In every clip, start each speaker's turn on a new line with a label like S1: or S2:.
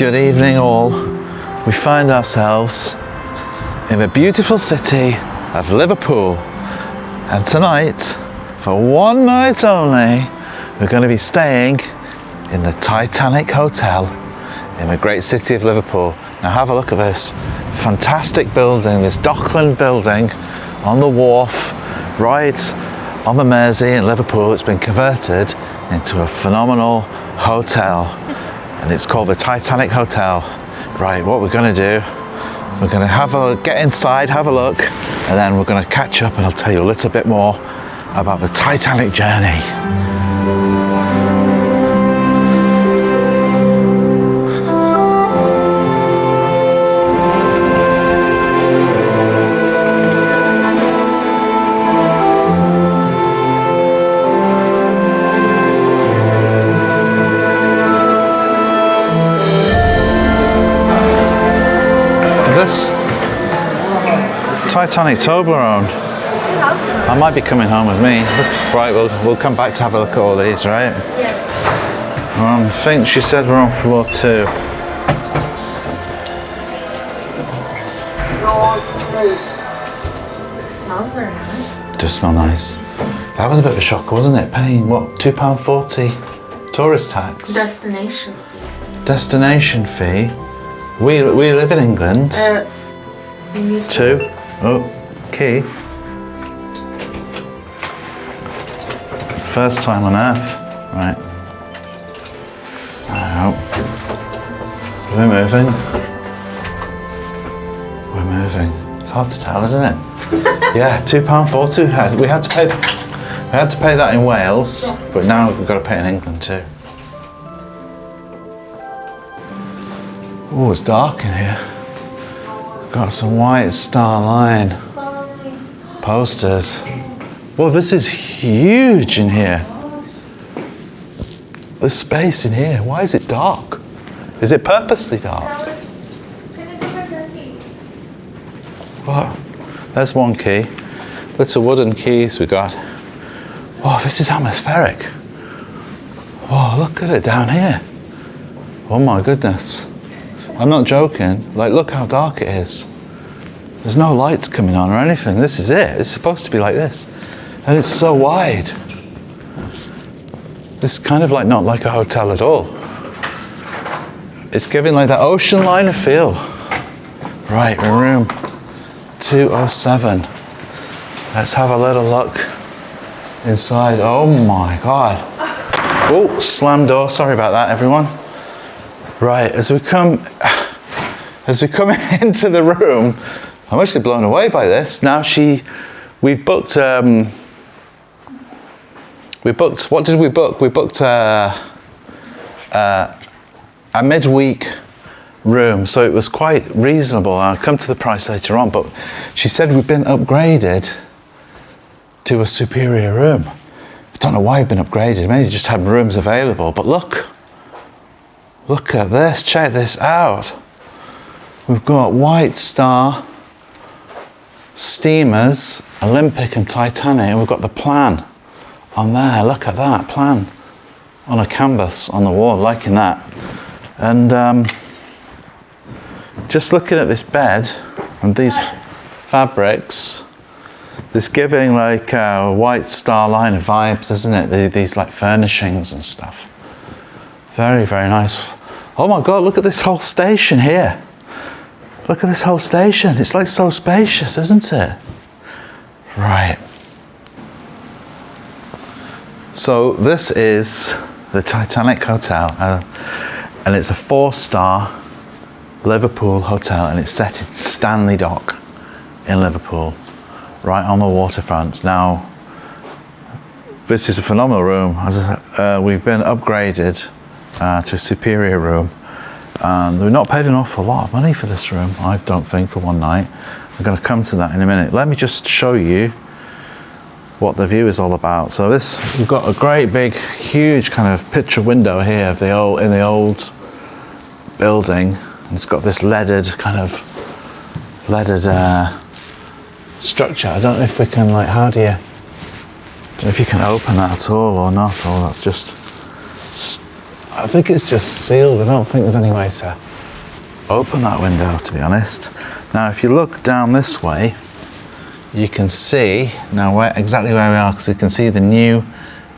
S1: Good evening all. We find ourselves in the beautiful city of Liverpool, and tonight, for one night only, we're going to be staying in the TITANIC Hotel in the great city of Liverpool. Now have a look at this fantastic building, this Dockland building on the wharf right on the Mersey in Liverpool. It's been converted into a phenomenal hotel and it's called the TITANIC Hotel. Right, what we're going to do, we're going to get inside, have a look, and then we're going to catch up and I'll tell you a little bit more about the Titanic journey. This Titanic Toblerone. I might be coming home with me. Right, we'll come back to have a look at all these, right?
S2: Yes.
S1: I think she said we're on floor 2.
S2: It smells very nice.
S1: Does smell nice. That was a bit of a shocker, wasn't it? Paying what, £2.40 tourist tax?
S2: Destination.
S1: Destination fee. We live in England.
S2: 2.
S1: Oh, key. First time on Earth. Right. Now, we're moving. We're moving. It's hard to tell, isn't it? Yeah, £2.40. We had to pay that in Wales, but now we've got to pay it in England too. Oh, it's dark in here. Got some White Star Line posters. Well, this is huge in here. The space in here. Why is it dark? Is it purposely dark? What? There's one key. Little wooden keys we got. Oh, this is atmospheric. Oh, look at it down here. Oh my goodness. I'm not joking, like look how dark it is. There's no lights coming on or anything. This is it. It's supposed to be like this. And it's so wide. It's kind of like not like a hotel at all. It's giving like that ocean liner feel. Right, we're in room 207. Let's have a little look inside. Oh my God. Oh, slam door, sorry about that everyone. Right, as we come into the room, I'm actually blown away by this. Now we booked, what did we book? We booked a midweek room, so it was quite reasonable. I'll come to the price later on, but she said we've been upgraded to a superior room. I don't know why we've been upgraded, maybe just had rooms available, but look at this, check this out. We've got White Star, steamers, Olympic and Titanic, and we've got the plan on there. Look at that plan on a canvas on the wall, liking that. And just looking at this bed and these fabrics, it's giving like White Star Line of vibes, isn't it? These like furnishings and stuff. Very, very nice. Oh my God, look at this whole station here. Look at this whole station. It's like so spacious, isn't it? Right. So this is the Titanic Hotel, and it's a 4-star Liverpool hotel, and it's set in Stanley Dock in Liverpool, right on the waterfront. Now, this is a phenomenal room. We've been upgraded to a superior room, and we've not paid an awful lot of money for this room, I don't think, for one night. I'm going to come to that in a minute. Let me just show you what the view is all about. So we've got a great big huge kind of picture window here of in the old building, and it's got this leaded structure. I don't know if we can, like, I don't know if you can open that at all or not, or that's just, I think it's just sealed. I don't think there's any way to open that window, to be honest. Now, if you look down this way, you can see now exactly where we are, because you can see the new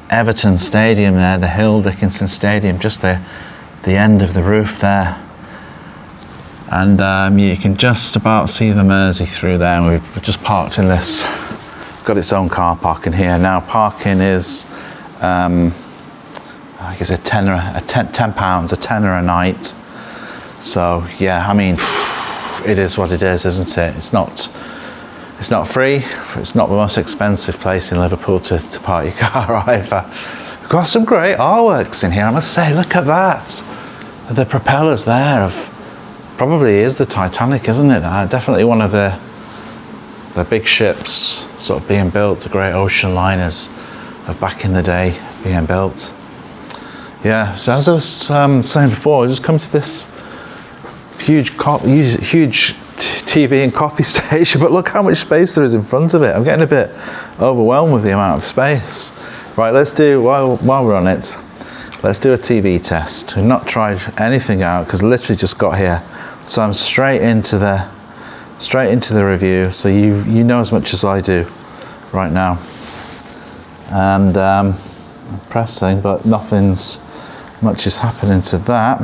S1: Everton Stadium there, the Hill Dickinson Stadium, just the end of the roof there. And you can just about see the Mersey through there, and we've just parked in this. It's got its own car park in here. Now parking is, I guess £10 a tenner a night. So yeah, I mean, it is what it is, isn't it? It's not free. It's not the most expensive place in Liverpool to park your car either. We've got some great artworks in here, I must say. Look at that. The propellers there of, probably is the Titanic, isn't it? Definitely one of the big ships sort of being built, the great ocean liners of back in the day being built. Yeah, so as I was saying before, I just come to this huge TV and coffee station, but look how much space there is in front of it. I'm getting a bit overwhelmed with the amount of space. Right, let's do, while we're on it, let's do a TV test. We've not tried anything out because literally just got here. So I'm straight into the review, so you know as much as I do right now. And I'm pressing, but nothing's much is happening to that.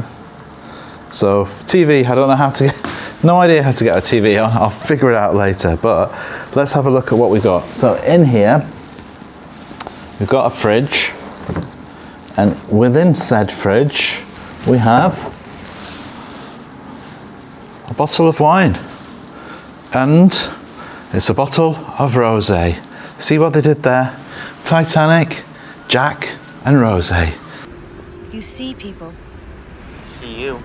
S1: So TV, I don't know how to get, no idea how to get a TV on. I'll figure it out later, but let's have a look at what we've got. So in here, we've got a fridge, and within said fridge, we have a bottle of wine, and it's a bottle of rosé. See what they did there? Titanic, Jack, and rosé.
S3: You see people.
S4: I see you.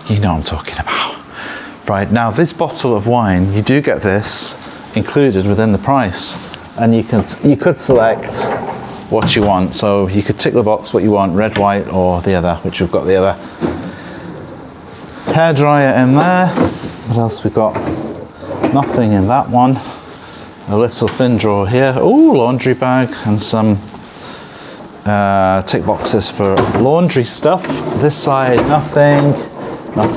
S1: You know what I'm talking about. Right, now this bottle of wine, you do get this included within the price, and you could select what you want. So you could tick the box what you want, red, white, or the other, which we've got the other. Hairdryer in there. What else we got? Nothing in that one. A little thin drawer here. Ooh, laundry bag and some tick boxes for laundry stuff. This side, nothing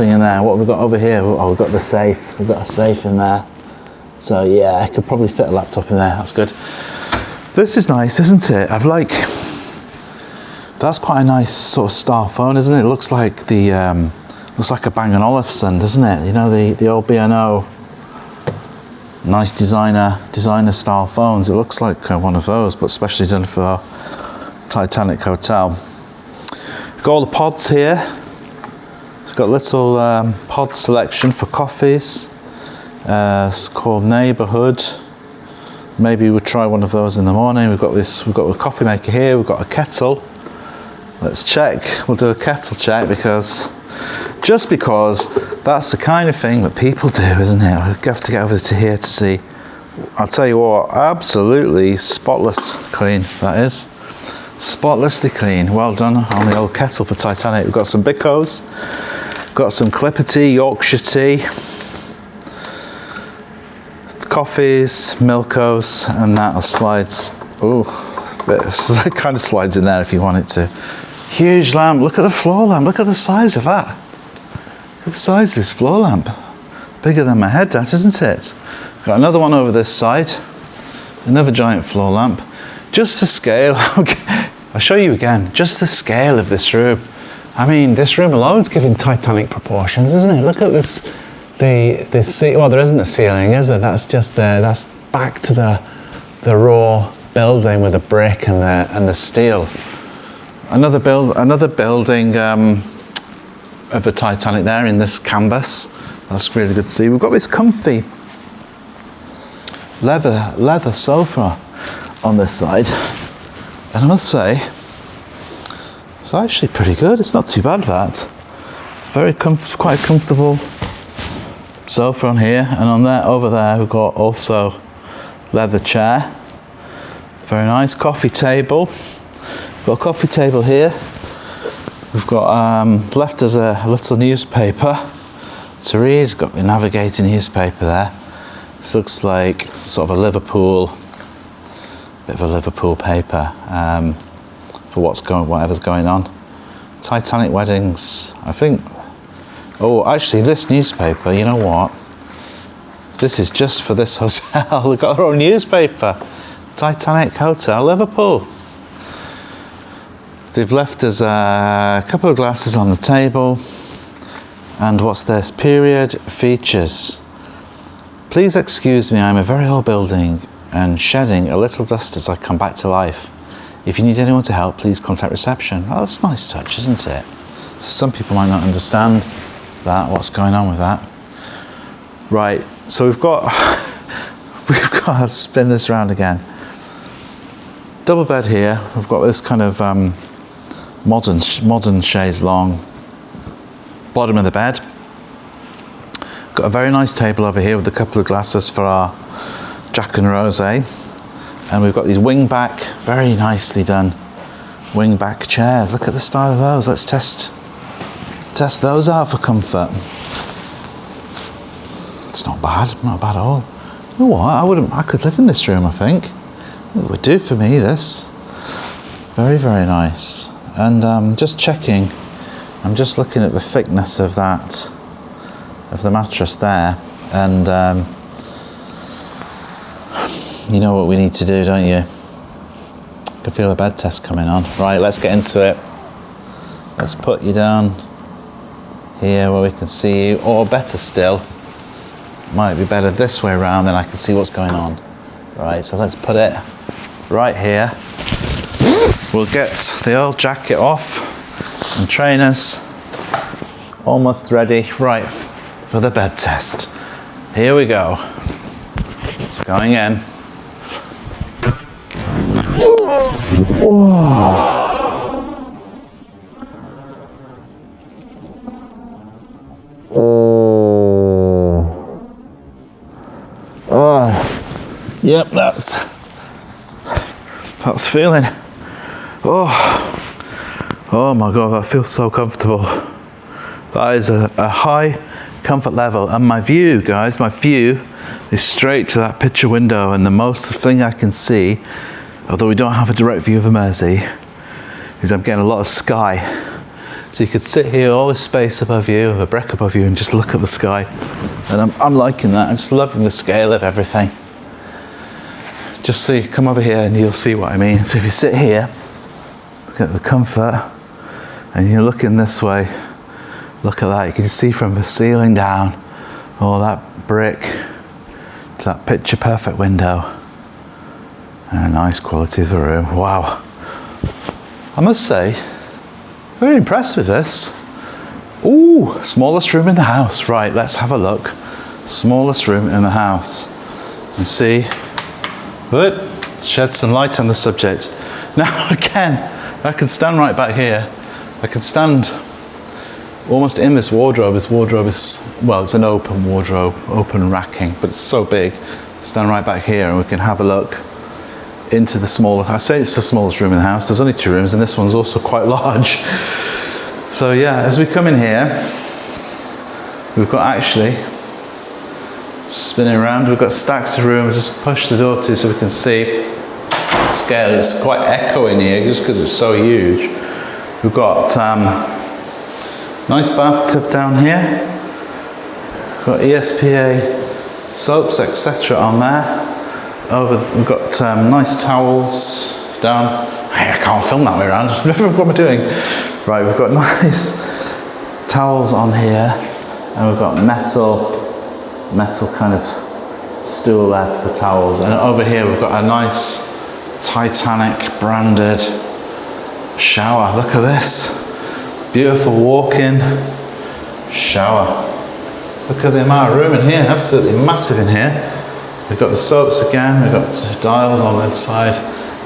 S1: in there. What have we got over here? Oh, we've got the safe. We've got a safe in there. So yeah, I could probably fit a laptop in there. That's good. This is nice, isn't it? That's quite a nice sort of star phone, isn't it? It looks like the looks like a Bang & Olufsen, doesn't it? You know, the old B&O, nice designer style phones. It looks like one of those, but specially done for Titanic Hotel. We've got all the pods here. It's got a little pod selection for coffees. It's called Neighbourhood. Maybe we'll try one of those in the morning. We've got a coffee maker here. We've got a kettle. Let's check. We'll do a kettle check because that's the kind of thing that people do, isn't it? I have to get over to here to see. I'll tell you what, absolutely spotless clean that is. Spotlessly clean. Well done on the old kettle for Titanic. We've got some Bicos, got some Clipper tea, Yorkshire tea, coffees, Milkos, and that slides. Ooh, it kind of slides in there if you want it to. Huge lamp. Look at the floor lamp. Look at the size of that. Look at the size of this floor lamp. Bigger than my head, that, isn't it? Got another one over this side. Another giant floor lamp. Just the scale. I'll show you again. Just the scale of this room. I mean, this room alone's giving Titanic proportions, isn't it? Look at this. Well, there isn't a ceiling, is there? That's just there. That's back to the raw building with the brick and the steel. Another building of the Titanic there in this canvas. That's really good to see. We've got this comfy leather sofa on this side, and I must say it's actually pretty good. It's not too bad, that. Quite comfortable sofa on here, and on there over there we've got also leather chair. Very nice coffee table. Got a coffee table here. We've got left as a little newspaper to read. Got the navigating newspaper there. This looks like sort of a Liverpool, bit of a Liverpool paper for whatever's going on. Titanic weddings, I think. Oh, actually, this newspaper, you know what? This is just for this hotel. They've got their own newspaper. Titanic Hotel, Liverpool. They've left us a couple of glasses on the table. And what's this? Period features. Please excuse me, I'm a very old building and shedding a little dust as I come back to life. If you need anyone to help, please contact reception. Oh, that's a nice touch, isn't it? So some people might not understand that, what's going on with that. Right, so we've got to spin this around again. Double bed here. We've got this kind of modern chaise long bottom of the bed. Got a very nice table over here with a couple of glasses for our Jack and Rosé. And we've got these wing back, very nicely done wing back chairs. Look at the style of those. Let's test those out for comfort. It's not bad at all. You know what? I could live in this room, I think. It would do for me, this. Very, very nice. And just checking, I'm just looking at the thickness of the mattress there. And you know what we need to do, don't you? I can feel a bed test coming on. Right, let's get into it. Let's put you down here where we can see you, or better still, might be better this way around, then I can see what's going on. Right, so let's put it right here. We'll get the old jacket off and trainers almost ready. Right, for the bed test. Here we go. It's going in. Yep, that's feeling. Oh my God, that feels so comfortable. That is a high comfort level, and my view, guys, is straight to that picture window, and the most thing I can see, although we don't have a direct view of the Mersey, is I'm getting a lot of sky. So you could sit here, all this space above you, with a brick above you, and just look at the sky. And I'm liking that. I'm just loving the scale of everything. Just so you come over here and you'll see what I mean. So if you sit here, look at the comfort, and you're looking this way, look at that. You can just see from the ceiling down, all that brick to that picture perfect window. And a nice quality of the room. Wow. I must say, very impressed with this. Ooh, smallest room in the house. Right, let's have a look. Smallest room in the house. And see. Let's shed some light on the subject. Now again, I can stand right back here. I can stand almost in this wardrobe. This wardrobe is, well, it's an open wardrobe, open racking, but it's so big. Stand right back here and we can have a look into the smaller, I say it's the smallest room in the house. There's only 2 rooms and this one's also quite large. So yeah, as we come in here, we've got actually, spinning around, we've got stacks of room. We'll just push the door to so we can see the scale. It's quite echoey in here just because it's so huge. We've got nice bathtub down here. We've got ESPA soaps, etc. on there. We've got nice towels down. Hey, I can't film that way around. What am I doing? Right, we've got nice towels on here, and we've got metal kind of stool there for the towels. And over here we've got a nice Titanic branded shower. Look at this. Beautiful walk-in shower. Look at the amount of room in here. Absolutely massive in here. We've got the soaps again. We've got dials on the side.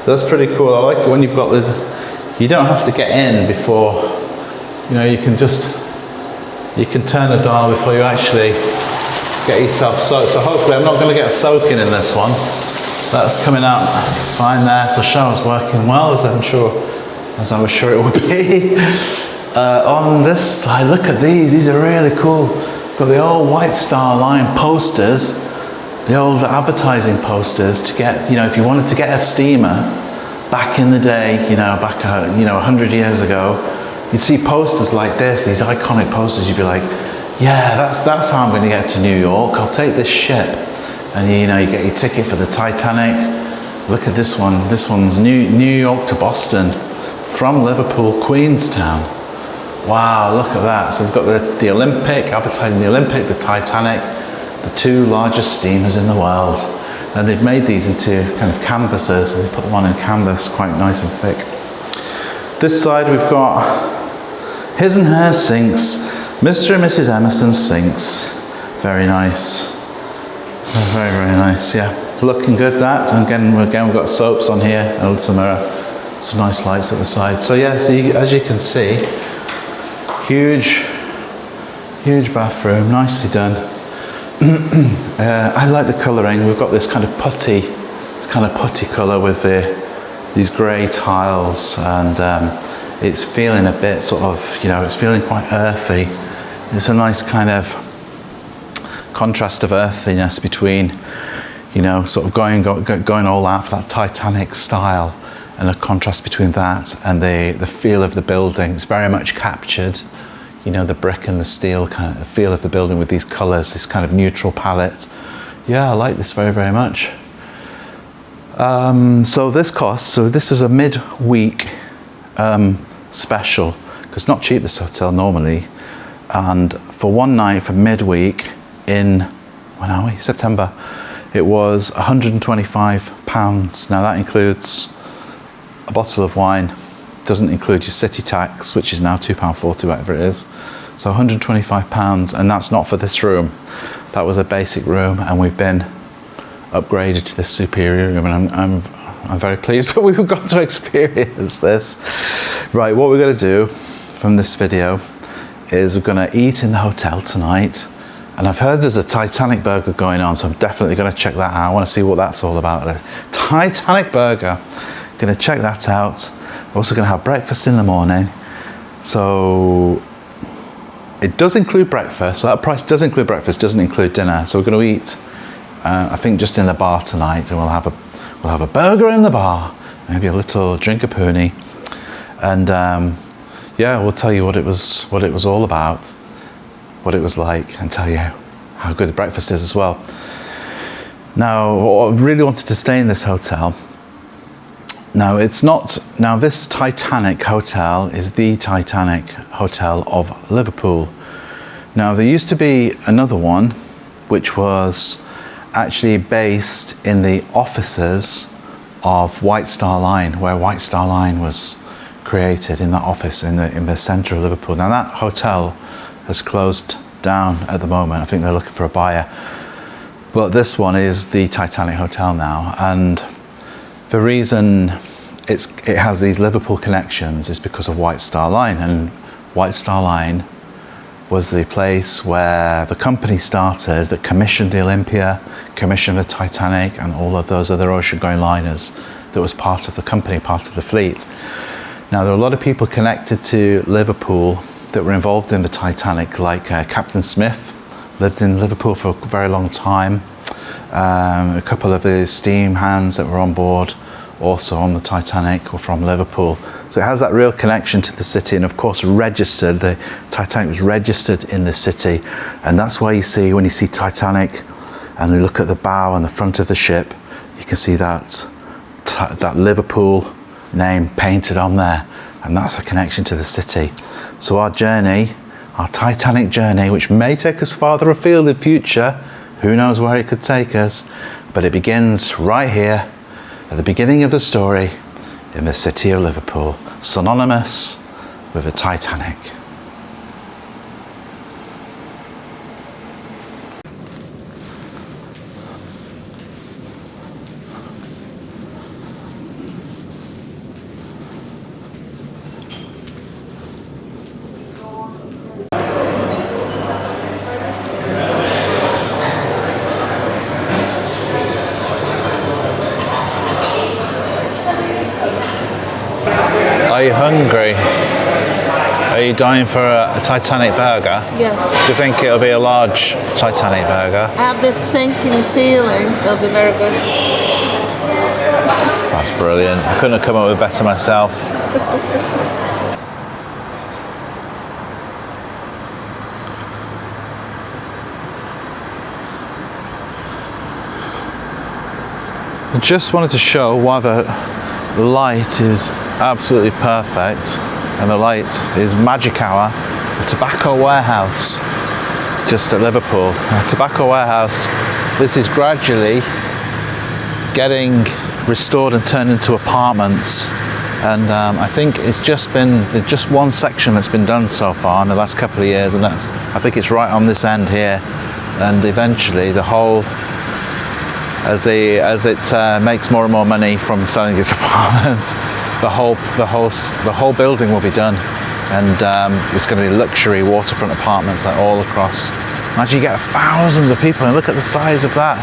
S1: That's pretty cool. I like it when you've got you don't have to get in before, you know, you can turn the dial before you actually get yourself soaked. So hopefully I'm not going to get soaking in this one. That's coming out fine there. So shower's working well, as I was sure it would be. On this side, look at these. These are really cool. Got the old White Star Line posters, the old advertising posters to get, you know, if you wanted to get a steamer back in the day, you know, back 100 years ago, you'd see posters like this, these iconic posters, you'd be like, yeah, that's how I'm going to get to New York. I'll take this ship. And you know, you get your ticket for the Titanic. Look at this one. This one's New York to Boston from Liverpool, Queenstown. Wow, look at that. So we've got the Olympic, advertising the Olympic, the Titanic, the two largest steamers in the world. And they've made these into kind of canvases, and they put them on in canvas, quite nice and thick. This side we've got his and hers sinks, Mr. and Mrs. Emerson's sinks. Very nice. Very, very nice, yeah. Looking good, that. And again, we've got soaps on here, and some nice lights at the side. So yeah, as you can see, huge bathroom, nicely done. I like the colouring. We've got this kind of putty colour with these grey tiles, and it's feeling a bit sort of, you know, it's feeling quite earthy. It's a nice kind of contrast of earthiness between, you know, sort of going all out for that Titanic style, and a contrast between that and the feel of the building. It's very much captured, you know, the brick and the steel kind of feel of the building with these colours, this kind of neutral palette. Yeah, I like this very, very much. So this is a midweek special, because it's not cheap, this hotel normally, and for one night for midweek in, when are we? September, it was £125. Now that includes a bottle of wine, doesn't include your city tax, which is now £2.40, whatever it is. So £125, and that's not for this room. That was a basic room, and we've been upgraded to this superior room, and I'm very pleased that we've got to experience this. Right, what we're going to do from this video is we're going to eat in the hotel tonight, and I've heard there's a Titanic Burger going on, so I'm definitely going to check that out. I want to see what that's all about. The Titanic Burger, going to check that out. We're also going to have breakfast in the morning, so it does include breakfast. So that price does include breakfast, doesn't include dinner. So we're going to eat, I think, just in the bar tonight, and we'll have a burger in the bar, maybe a little drink of pony, and yeah, we'll tell you what it was all about, what it was like, and tell you how good the breakfast is as well. Now, I really wanted to stay in this hotel. Now, this Titanic Hotel is the Titanic Hotel of Liverpool. Now, there used to be another one, which was actually based in the offices of White Star Line, where White Star Line was created, in that office in the centre of Liverpool. Now, that hotel has closed down at the moment. I think they're looking for a buyer. But this one is the Titanic Hotel now, and the reason it has these Liverpool connections is because of White Star Line, and White Star Line was the place where the company started that commissioned the Olympia, commissioned the Titanic, and all of those other ocean-going liners that was part of the company, part of the fleet. Now, there are a lot of people connected to Liverpool that were involved in the Titanic, like Captain Smith lived in Liverpool for a very long time. A couple of his steam hands that were on board also on the Titanic were from Liverpool. So it has that real connection to the city, and of course registered, the Titanic was registered in the city, and that's why you see, when you see Titanic and you look at the bow and the front of the ship, you can see that Liverpool name painted on there, and that's a connection to the city. So our journey, our Titanic journey, which may take us farther afield in the future, who knows where it could take us, but it begins right here at the beginning of the story in the city of Liverpool, synonymous with the Titanic. Are you hungry? Are you dying for a Titanic burger?
S2: Yes.
S1: Do you think it'll be a large Titanic burger?
S2: I have this sinking feeling it'll be very good.
S1: That's brilliant. I couldn't have come up with better myself. I just wanted to show why the light is absolutely perfect, and the light is magic hour, the tobacco warehouse just at Liverpool. A tobacco warehouse, this is gradually getting restored and turned into apartments, and I think it's just been just one section that's been done so far in the last couple of years, and that's, I think it's right on this end here, and eventually the whole, as it makes more and more money from selling its apartments, the whole building will be done, and it's going to be luxury waterfront apartments like all across. Imagine you get thousands of people, and look at the size of that.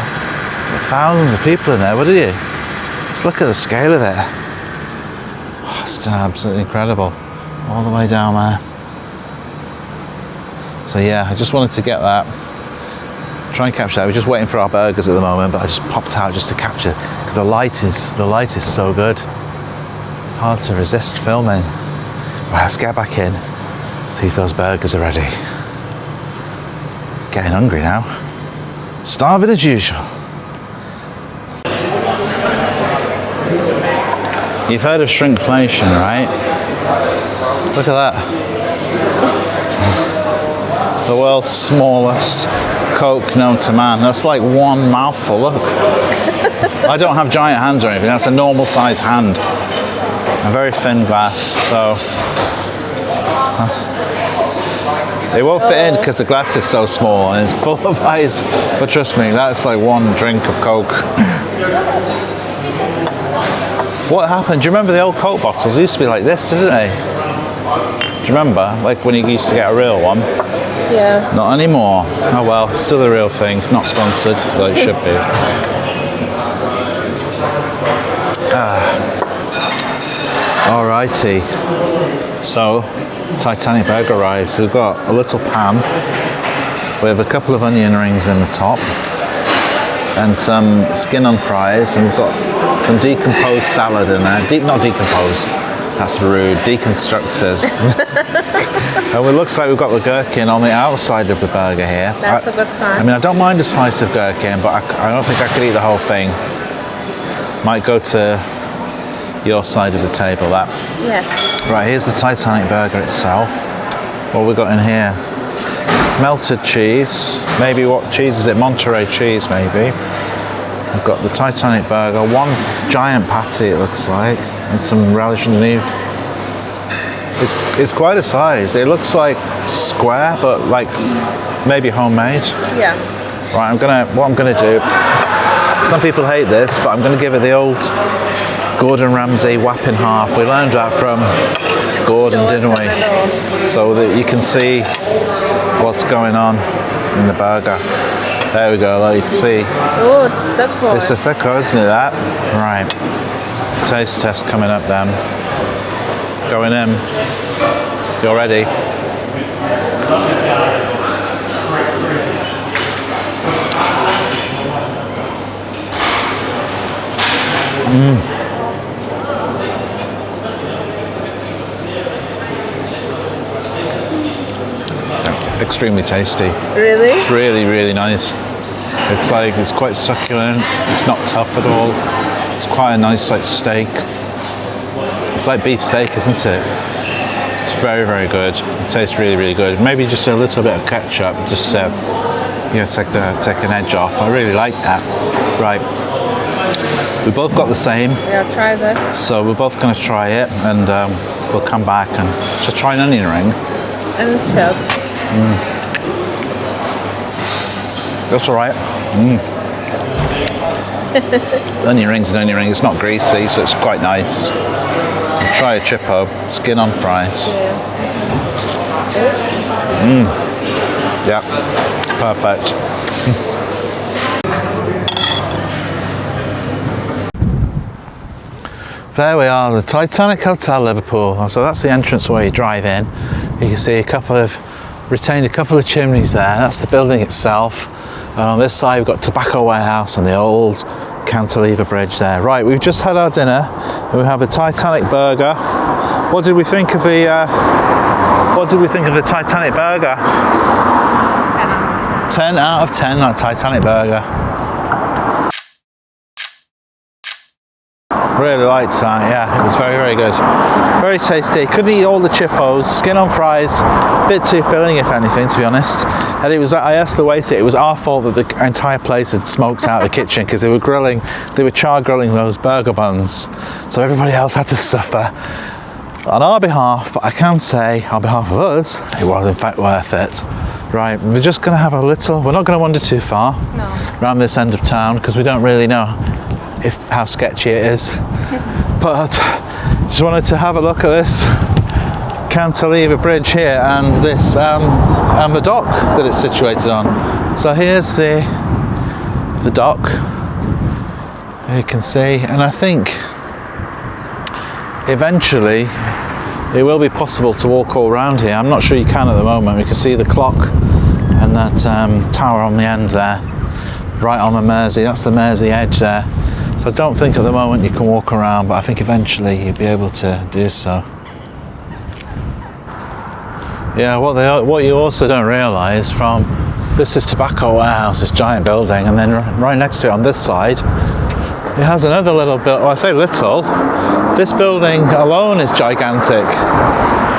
S1: Thousands of people in there. What do you? Just look at the scale of it. Oh, it's absolutely incredible, all the way down there. So yeah, I just wanted to get that. Try and capture that. We're just waiting for our burgers at the moment, but I just popped out just to capture because the light is so good. Hard to resist filming. Right, let's get back in, see if those burgers are ready. Getting hungry now. Starving as usual. You've heard of shrinkflation, right? Look at that. The world's smallest Coke known to man. That's like one mouthful, look. I don't have giant hands or anything, that's a normal size hand. A very thin glass, so it won't fit in because the glass is so small and it's full of ice. But trust me, that's like one drink of Coke. What happened? Do you remember the old Coke bottles? They used to be like this, didn't they? Do you remember? Like when you used to get a real one?
S2: Yeah.
S1: Not anymore. Oh well, it's still the real thing. Not sponsored, though it should be. Alrighty. So, Titanic Burger arrives. We've got a little pan with a couple of onion rings in the top and some skin on fries, and we've got some decomposed salad in there. Not decomposed, that's rude, deconstructed. And it looks like we've got the gherkin on the outside of the burger here.
S2: That's a good sign.
S1: I mean, I don't mind a slice of gherkin, but I don't think I could eat the whole thing. Might go to your side of the table, that.
S2: Yeah.
S1: Right, here's the Titanic Burger itself. What have we got in here? Melted cheese. Maybe what cheese is it? Monterey cheese, maybe. We've got the Titanic Burger. One giant patty, it looks like, and some relish underneath. It's quite a size. It looks like square, but like maybe homemade.
S2: Yeah.
S1: Right, what I'm gonna do. Some people hate this, but I'm gonna give it the old Gordon Ramsay whap in half. We learned that from Gordon, didn't we? So that you can see what's going on in the burger. There we go, like you can see.
S2: Oh, it's thick boy.
S1: It's a thicker, isn't it, that? Right. Taste test coming up then. Going in. You're ready. Extremely tasty.
S2: Really?
S1: It's really, really nice. It's quite succulent. It's not tough at all. It's quite a nice like steak. It's like beef steak, isn't it? It's very, very good. It tastes really, really good. Maybe just a little bit of ketchup, just take an edge off. I really like that. Right. We both got the same.
S2: Yeah, try this.
S1: So we're both going to try it, and we'll come back and just try an onion ring.
S2: And chip.
S1: That's all right. Onion ring's an onion ring. It's not greasy, so it's quite nice. Try a chippo, skin on fries. Yeah, perfect. There we are, the Titanic Hotel, Liverpool. So that's the entrance where you drive in. You can see retained a couple of chimneys there. That's the building itself. And on this side, we've got Tobacco Warehouse and the old cantilever bridge there. Right, we've just had our dinner. We have a Titanic Burger. What did we think of the Titanic Burger? 10 out of 10, that Titanic Burger. Really liked that, yeah. It was very, very good. Very tasty. Couldn't eat all the chippos. Skin on fries, a bit too filling, if anything, to be honest. And it was, I asked the waiter, it was our fault that the entire place had smoked out the kitchen because they were char grilling those burger buns. So everybody else had to suffer on our behalf, but I can say, on behalf of us, it was in fact worth it. Right, we're just going to have a little, we're not going to wander too far around this end of town because we don't really know how sketchy it is. But just wanted to have a look at this cantilever bridge here and this and the dock that it's situated on. So here's the dock, you can see, and I think eventually it will be possible to walk all around here. I'm not sure you can at the moment. We can see the clock and that tower on the end there, right on the Mersey. That's the Mersey edge there. So I don't think at the moment you can walk around, but I think eventually you'll be able to do so. Yeah, what you also don't realise from this is Tobacco Warehouse, this giant building, and then right next to it on this side, it has another little building. Well, I say little. This building alone is gigantic.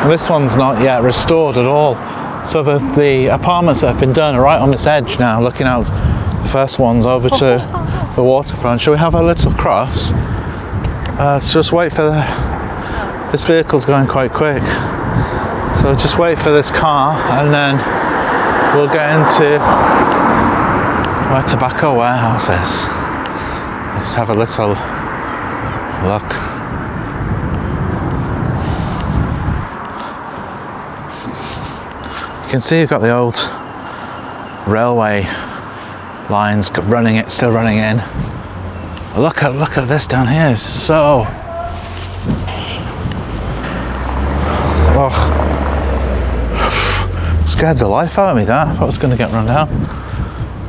S1: This one's not yet restored at all. So the apartments that have been done are right on this edge now, looking out. The first one's over to the waterfront. Shall we have a little cross? Let's just wait for this vehicle's going quite quick. So just wait for this car and then we'll get into where Tobacco Warehouse is. Let's have a little look. You can see you've got the old railway lines still running in. Look at this down here. It's so scared the life out of me. That I thought it was going to get run down.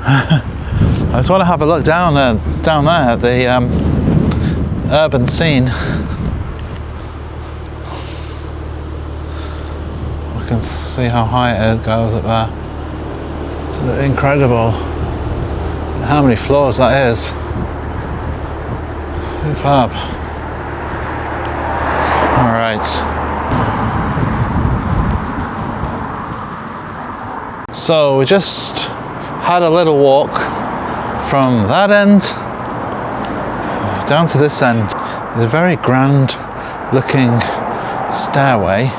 S1: I just want to have a look down there at the urban scene. We can see how high it goes up there. It's incredible. How many floors that is. Superb. All right. So we just had a little walk from that end down to this end. There's a very grand looking stairway,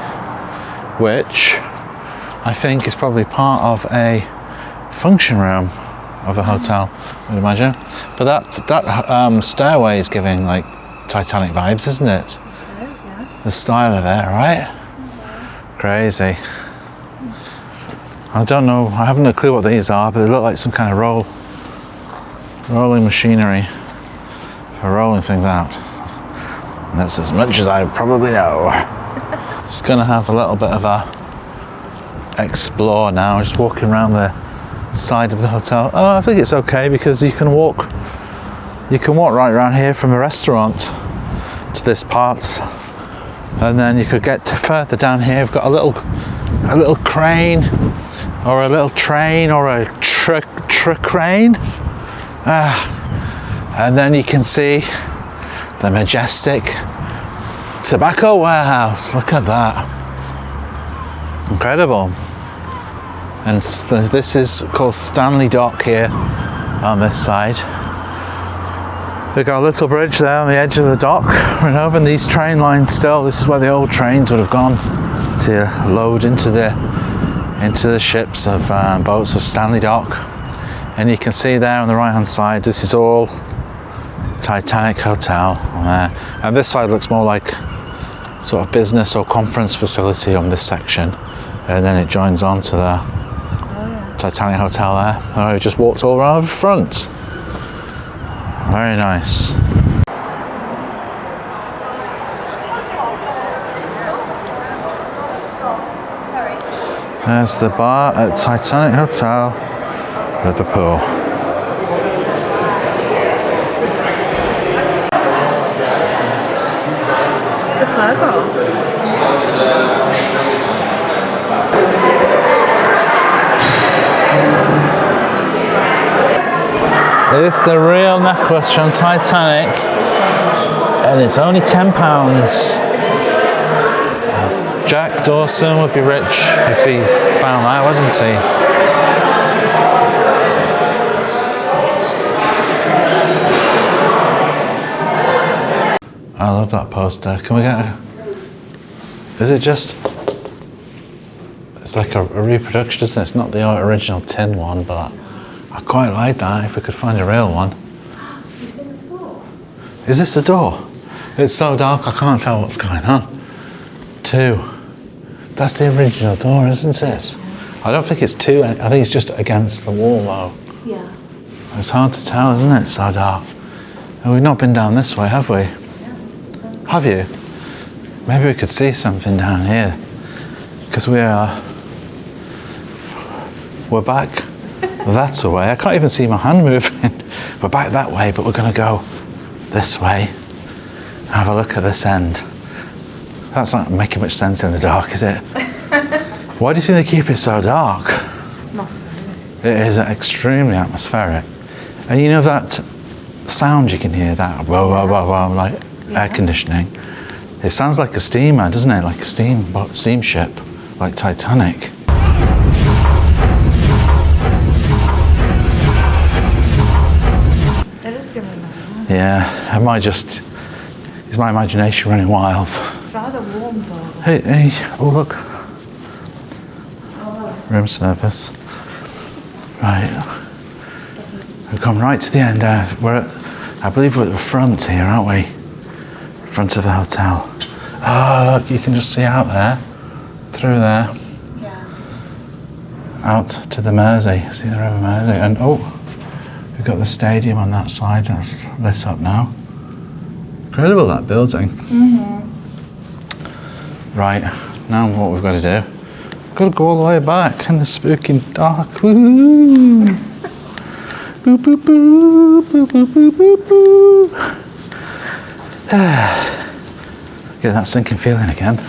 S1: which I think is probably part of a function room of a hotel, I would imagine. But that stairway is giving like Titanic vibes, isn't it?
S2: It is, yeah.
S1: The style of it, right? Mm-hmm. Crazy. I don't know, I haven't a clue what these are, but they look like some kind of rolling machinery for rolling things out. And that's as much as I probably know. Just gonna have a little bit of a explore now, just walking around the side of the hotel. Oh, I think it's okay because you can walk right around here from the restaurant to this part, and then you could get further down here. We've got a little crane or a little train or a crane, and then you can see the majestic Tobacco Warehouse. Look at that, incredible. And this is called Stanley Dock here on this side. They've got a little bridge there on the edge of the dock, right over, and these train lines still, this is where the old trains would have gone to load into the ships of boats of Stanley Dock. And you can see there on the right hand side, this is all Titanic Hotel on there. And this side looks more like sort of business or conference facility on this section. And then it joins on to the Titanic Hotel there. I just walked all around the front. Very nice. There's the bar at Titanic Hotel, Liverpool.
S2: It's local.
S1: It's the real necklace from Titanic. And it's only £10. Jack Dawson would be rich if he found that, wouldn't he? I love that poster. Can we get a... Is it just... It's like a reproduction, isn't it? It's not the original tin one, but I quite like that if we could find a real one.
S2: You see this door?
S1: Is this a door? It's so dark I can't tell what's going on. 2. That's the original door, isn't it? I don't think it's 2, I think it's just against the wall though.
S2: Yeah.
S1: It's hard to tell, isn't it? It's so dark. And we've not been down this way, have we? Have you? Maybe we could see something down here. Because we're back that way. I can't even see my hand moving. We're back that way, but we're going to go this way. Have a look at this end. That's not making much sense in the dark, is it? Why do you think they keep it so dark?
S2: Atmospheric.
S1: It is extremely atmospheric. And you know that sound you can hear, that whoa, whoa, whoa, whoa, like air conditioning? It sounds like a steamer, doesn't it? Like a steamship, like Titanic.
S2: It is giving me that.
S1: Yeah, is my imagination running wild?
S2: It's rather warm though.
S1: Hey, oh look. Room service. Right. We've come right to the end. I believe we're at the front here, aren't we? Front of the hotel. Oh, look, you can just see out there, through there,
S2: Yeah.
S1: out to the Mersey. See the River Mersey. And oh, we've got the stadium on that side. That's lit up now. Incredible, that building. Right, now what we've got to do, we've got to go all the way back in the spooky dark. Woo! Boo, boo, boo, boo, boo, boo, boo, boo. Get that sinking feeling again.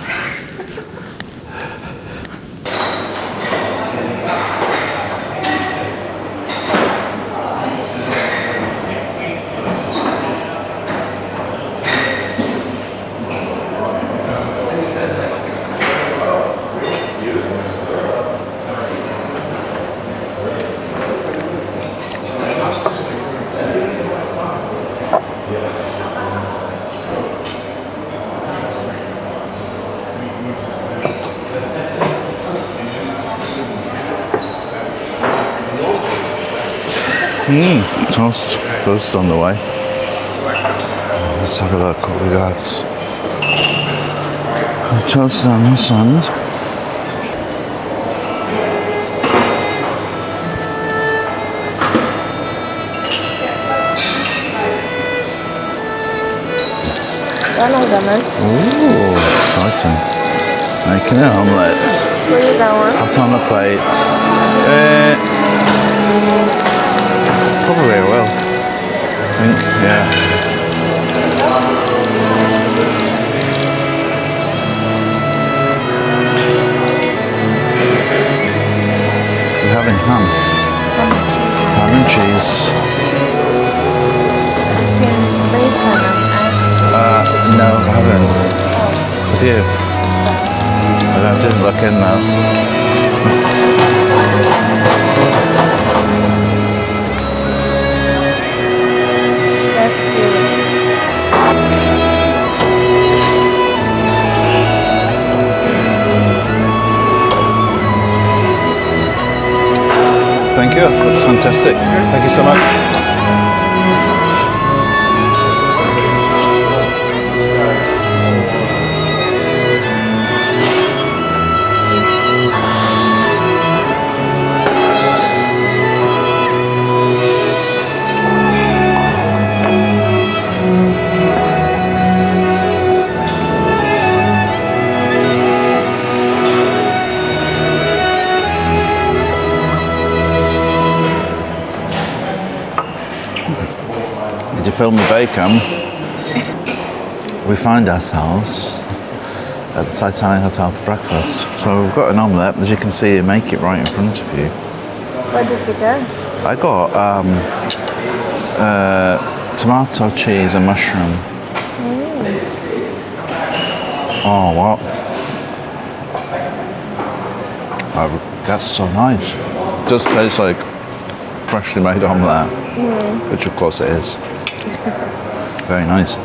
S1: Toast on the way. Let's have a look what we got. Toast on this end. Ooh, exciting. Making an omelette.
S2: Where you going?
S1: Hot on the plate. Probably I will. I think, yeah. We're having ham. Ham and cheese. No, I haven't. Did you? I didn't look in though.
S2: That's cute.
S1: Thank you. That's fantastic. Thank you so much. To film the bacon, we find ourselves at the Titanic Hotel for breakfast. So we've got an omelette, as you can see, you make it right in front of you.
S2: Where did you go?
S1: I got tomato, cheese and mushroom. Oh, what? Oh, that's so nice. It does taste like freshly made omelette, which of course it is. Very nice.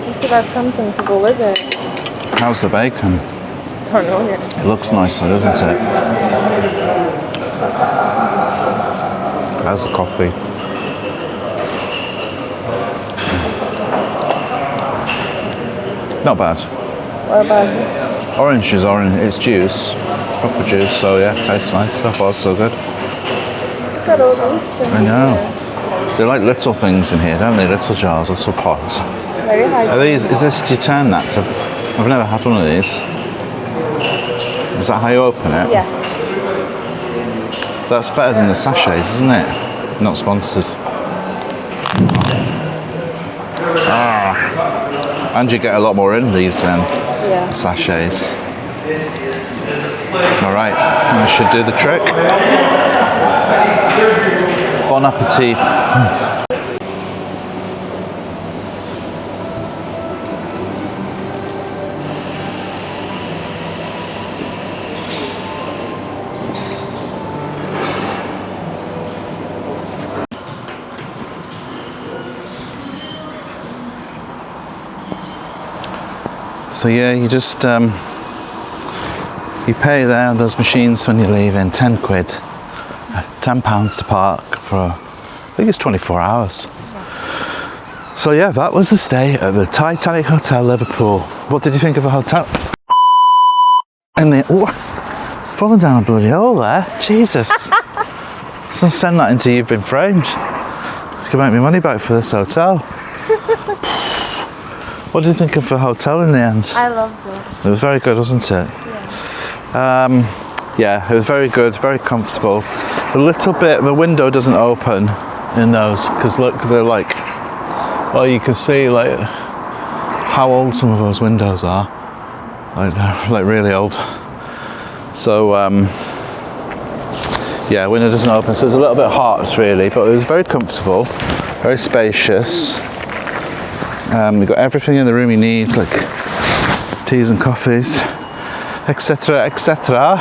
S2: It's about something to go with it.
S1: How's the bacon?
S2: Don't know yet.
S1: It looks nice though, doesn't it? How's the coffee? Not bad.
S2: What about this?
S1: Orange is orange. It's juice. Proper juice, so yeah, tastes nice. So far so good.
S2: Look at all these things.
S1: I know.
S2: Here.
S1: They're like little things in here, don't they? Little jars, little pots.
S2: Very high.
S1: Are these, is this, do you turn that to, I've never had one of these. Is that how you open it?
S2: Yeah.
S1: That's better than the sachets, isn't it? Not sponsored. And you get a lot more in these than
S2: Yeah.
S1: sachets. All right, that should do the trick. Bon appetit. So yeah, you just you pay there those machines when you leave in 10 quid, £10 to park for I think it's 24 hours. So yeah, that was the stay at the Titanic Hotel, Liverpool. What did you think of the hotel? And the falling down a bloody hole there. Jesus. So send that into You've Been Framed. You can make me money back for this hotel. What did you think of the hotel in the end?
S2: I loved it.
S1: It was very good, wasn't it? Yeah, it was very good, very comfortable. A little bit, the window doesn't open in those, because look, they're like, well, you can see like how old some of those windows are. Like they're like really old. So, yeah, window doesn't open, so it's a little bit hot really, but it was very comfortable, very spacious. You've got everything in the room you need, like teas and coffees, etc, etc.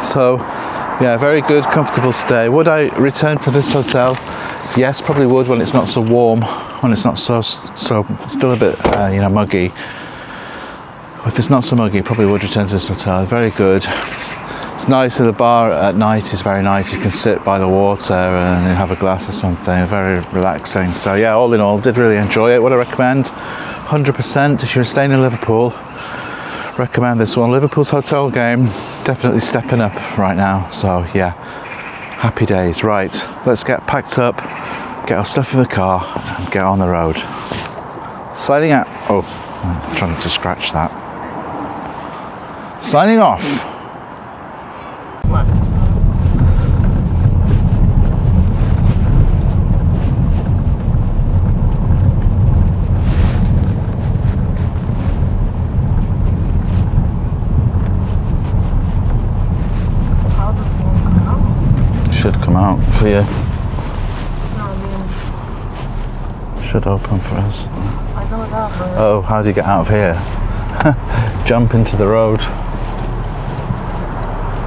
S1: So yeah, very good, comfortable stay. Would I return to this hotel? Yes, probably would when it's not so warm, when it's not so still a bit muggy. If it's not so muggy, probably would return to this hotel. Very good. It's nice. The bar at night is very nice. You can sit by the water and have a glass or something. Very relaxing. So yeah, all in all, did really enjoy it. Would I recommend? 100%. If you're staying in Liverpool, recommend this one. Liverpool's hotel game definitely stepping up right now. So yeah, happy days. Right, let's get packed up, get our stuff in the car, and get on the road. Signing out. Oh, I'm trying to scratch that. Signing off. Should come out for you. Should open for us.
S2: I know that, but
S1: Oh, how do you get out of here? Jump into the road.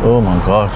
S1: Oh my god.